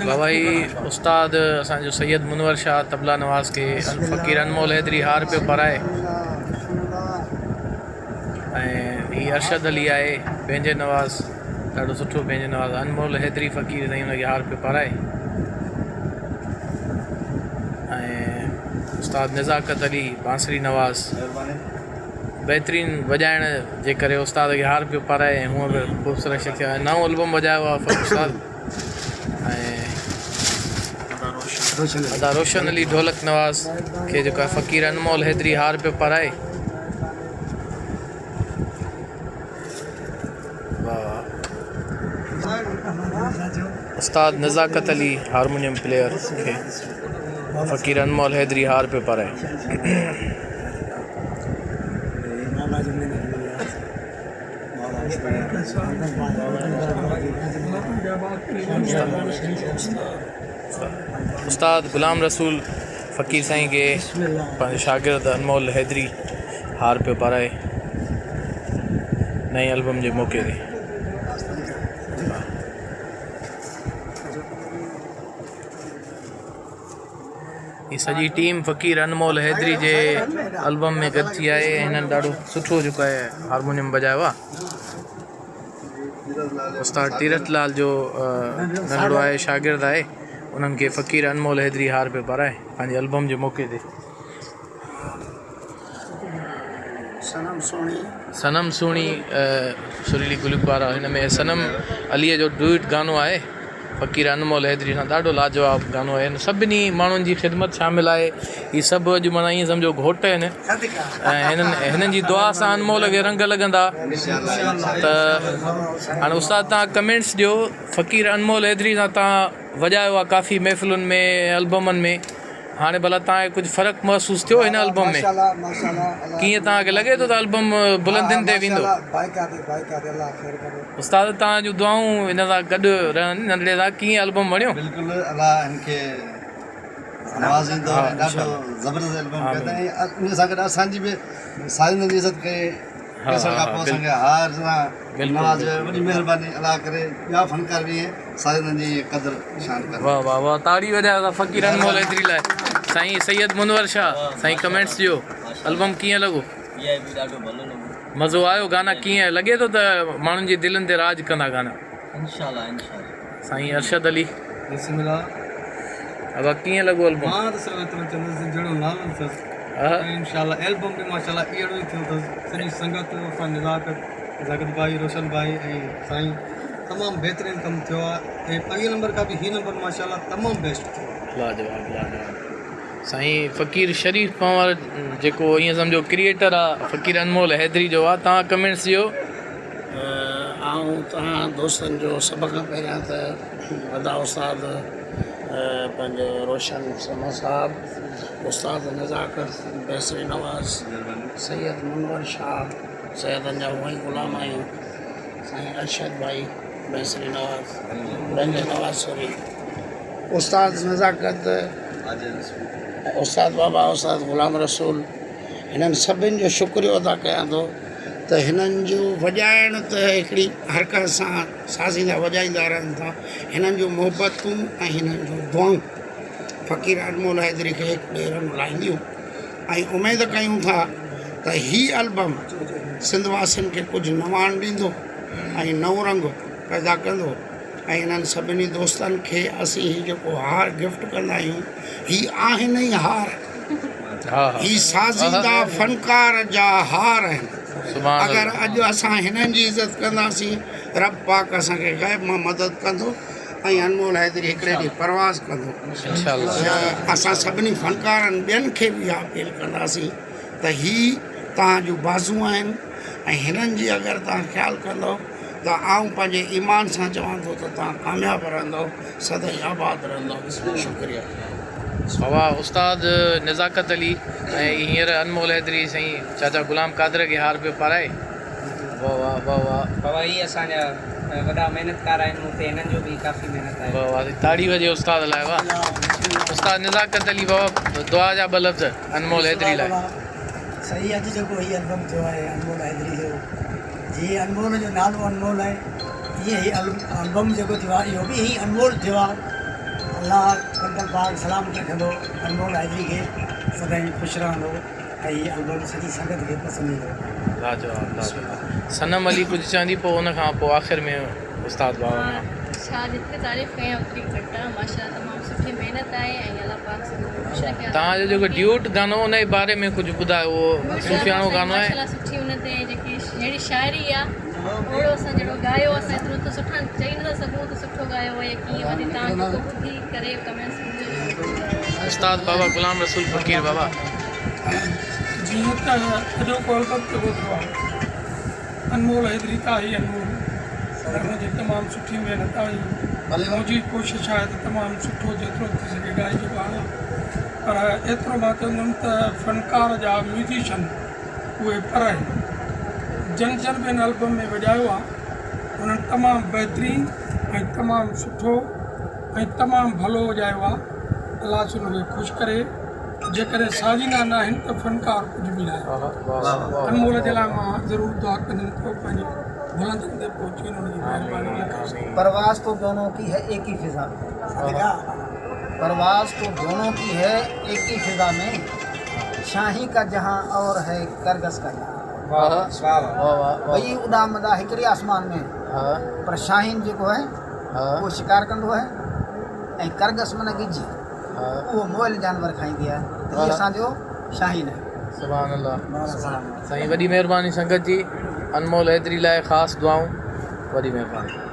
बाबाई उस्ताद असांजो सैयद मुनवर शाह तबला नवाज़ के फ़कीर अनमोल हैदरी हार पियो पाराए ऐं ही अरशद अली आहे पंहिंजे नवाज़ ॾाढो सुठो पंहिंजे नवाज़ अनमोल हैदरी फ़कीर साईं हुनखे हार पियो पाराए ऐं उस्ताद नज़ाकत अली बांसरी नवाज़ बहितरीन वॼाइण जे करे उस्ताद खे हार पियो पाराए ऐं हूअं बि ख़ूबसूरत शख़्सियत नओं एल्बम वॼायो आहे उस्ताद ऐं अदा रोशन अली ढोलक नवाज़ खे जेको आहे फ़कीर अनमोल हैदरी हार पियो पाराए उस्ताद नज़ाकत अली हारमोनियम प्लेयर खे फ़कीर अनमोल हैदरी हार पियो पाराए उस्ताद गुलाम रसूल फ़कीर साईं के पंहिंजे शागिर्द अनमोल हैदरी हार पियो पाराए नए एल्बम के मौके ते ये सॼी टीम फ़कीर अनमोल हैदरी जे एल्बम में गॾु थी आहे हिननि ॾाढो सुठो जेको आहे हारमोनियम वॼायो आहे उस्ताद तीरथ लाल जो नंढड़ो आहे शागिर्द आहे उन्हनि खे फ़कीर अनमोल हैदरी हार पियो पाराए पंहिंजे एल्बम जे मौके ते सनम सुहिणी सुरीली गुलूकार हिन में सनम अलीअ जो डुइट गानो आहे फ़कीर अनमोल हैदरी सां ॾाढो लाजवाब गानो आहे सभिनी माण्हुनि जी ख़िदमत शामिल आहे हीअ सभु अॼु माना ईअं सम्झो घोट आहिनि ऐं हिननि जी दुआ सां अनमोल खे रंग लॻंदा त हाणे उस्ताद तव्हां कमेंट्स ॾियो फ़कीर अनमोल हैदरी सां तव्हां वॼायो आहे काफ़ी महफ़िलुनि में एल्बमनि में हाणे भला तव्हांखे कुझु फ़र्क़ु महसूसु थियो हिन एल्बम में कीअं तव्हांखे लॻे थो त एल्बम बुलंदियुनि ते वेंदो उस्ताद तव्हां जूं दुआऊं हिन सां गॾु रहनि नंढड़े सां कीअं एल्बम वणियो बिल्कुलु अलाह हिनखे नवाज़ींदो ॾाढो ज़बरदस्त एल्बम कंदा ऐं उन सां गॾु असांजी बि साईं जी इज़त करे पैसनि खां पोइ असांखे हार सां नवाज़ वॾी महिरबानी अलाह करे ॿिया फनकार बि साईं जी क़दुरु शान कनि वाह वाह वाह ताड़ी वॼायो था फ़कीर अनमोल हैदरी लाइ साईं सैयद मुनवर शाह साईं कमेंट्स ॾियो एल्बम कीअं लॻो मज़ो आयो गाना कीअं लॻे थो त माण्हुनि जी दिलनि ते राज कंदा गाना इंशाल्लाह साईं अरशद अली अब कीअं लॻो एल्बम इंशाल्लाह एल्बम भी माशाल्लाह अहिड़ो ई थियो अथसि सॼी संगत असां नज़ाकत भाई रोशन भाई ऐं साईं तमामु बहितरीनु कमु थियो आहे ऐं अॻे नंबर खां बि हीअ नंबर माशाल्लाह तमामु बेस्ट थियो लाजवाब लाजवाब साईं फ़कीर शरीफ़ पंवर जेको ईअं सम्झो क्रिएटर आहे फ़कीर अनमोल हैदरी जो आहे तव्हां कमेंट्स ॾियो आऊं तव्हां दोस्तनि जो सभ खां पहिरियां त वॾा उस्ताद पंहिंजो रोशन समा साहब उस्ताद नज़ाकत बैसरी नवाज़ सैयद मुनवर शाह सैयद अंजा हूअं ई ग़ुलाम आहियूं साईं अरशद भाई बैसरी नवाज़ पंहिंजे नवाज़ सॉरी उस्ताद नज़ाकत उस्ताद बाबा उस्ताद ग़ुलाम रसूल हिननि सभिनि जो शुक्रियो अदा कयां थो त हिननि जो वॼाइण त हिकिड़ी हरकत सां साज़ींदा वॼाईंदा रहनि था हिननि जूं मोहबतूं ऐं हिननि जूं दुआऊं फ़कीर अनमोल हैदरी खे हिकु ॿिए रंग लाहींदियूं ऐं उमेद कयूं था त हीउ एल्बम सिंधवासियुनि खे कुझु नवाण ॾींदो ऐं नओं रंग पैदा कंदो ऐं हिननि सभिनी दोस्तनि खे असीं हीउ जेको हार गिफ्ट कंदा आहियूं हीउ आहिनि ई हार हीउ साज़ींदा फ़नकार जा हार आहिनि अगरि अॼु असां हिननि जी इज़त कंदासीं रब पाक असांखे ग़ैब मां मदद कंदो ऐं अनमोल हैदरी हिकिड़े ॾींहुं परवाज़ कंदो असां सभिनी फ़नकारनि ॿियनि खे बि इहा अपील कंदासीं त हीअ तव्हांजूं बाज़ू आहिनि ऐं हिननि जी अगरि तव्हां ख़्यालु कंदव त आऊं पंहिंजे ईमान सां चवां थो त तव्हां कामयाबु रहंदव सदाईं आबाद रहंदव शुक्रिया वाह उस्ताद नज़ाकत अली ऐं हींअर अनमोल हैदरी साईं चाचा गुलाम कादर खे हार पियो पाराए वाह वाह वाह वाह बाबा ही असांजा वॾा महिनतकार आहिनि हुते हिननि जो बि काफ़ी महिनत आहे वाह वाह ताड़ी वॼे उस्ताद लाइ वाह उस्ताद नज़ाकत अली बाबा दुआ जा ॿ लफ़्ज़ अनमोल हैदरी लाइ सही अॼु जेको हीउ एल्बम थियो आहे अनमोल हैदरी जो जीअं अनमोल जो नालो अनमोल आहे ईअं ई एल्बम जेको थियो आहे इहो बि ईअं अनमोल थियो आहे अलाह कंदल पाक सलाम रखंदो अनमोल हाज़री खे सदाईं ख़ुशि रहंदो ऐं हीअ एल्बम सॼी संगत खे पसंदि ईंदो लाजवाब लाजवाब सनम अली कुझु चवंदी पोइ उन खां पोइ आख़िर में उस्ताद बाबा खां छा जेतिरी तारीफ़ कयां ओतिरी घटि आहे माशा तमामु सुठी महिनत आहे ऐं अलाह पाक सां ख़ुशि रखे तव्हांजो जेको ड्यूट गानो उन जे बारे में कुझु ॿुधायो उहो सूफ़ियानो गानो आहे माशाल्लाह सुठी हुन ते जेकी जहिड़ी शाइरी आहे ओड़ो असां जहिड़ो ॻायो असां एतिरो त सुठा चई नथा सघूं त सुठो ॻायो आहे या कीअं वरी तव्हां जेको ॿुधी करे कमेंट्स उस्ताद बाबा गुलाम रसूल फ़कीर बाबा जीअं त अॼोको एल्बम जेको थियो आहे अनमोल हैदरी त आई अनमोल हुनजी तमामु सुठी महिनत आई मुंहिंजी कोशिशि आहे त तमामु सुठो जेतिरो थी सघे ॻाइजो आहे पर एतिरो मां चवंदुमि त फ़नकार जा म्यूज़िशन उहे पर आहिनि जन जन ॿियनि एल्बम में वॼायो आहे उन्हनि तमामु बहितरीनु ऐं तमामु सुठो ऐं तमामु भलो वॼायो आहे अलाह उनखे ख़ुशि करे जेकॾहिं साजीना न आहिनि त फ़नकार कुझु बि न आहे अनमोल जे लाइ मां ज़रूरु दुआ कंदुमि तो पंहिंजे बुलंदनि ते पहुची उन्हनि जी महिरबानी लिखासीं परवाज़ तो दोनों की है एक ही फिजा में परवाज़ तो दोनों की है एक ही फिजा में शाही का जहाँ और है करगस का जहाँ ॿई उॾा मदा हिकिड़े आसमान में पर शाहीन जेको आहे उहो शिकार कंदो आहे ऐं करगस माना गिजी उहो मोयल जानवर खाईंदी आहे त हीअ असांजो शाहीन आहे सुभान अल्लाह साईं वॾी महिरबानी संगत जी अनमोल हैदरी लाइ ख़ासि दुआऊं वॾी महिरबानी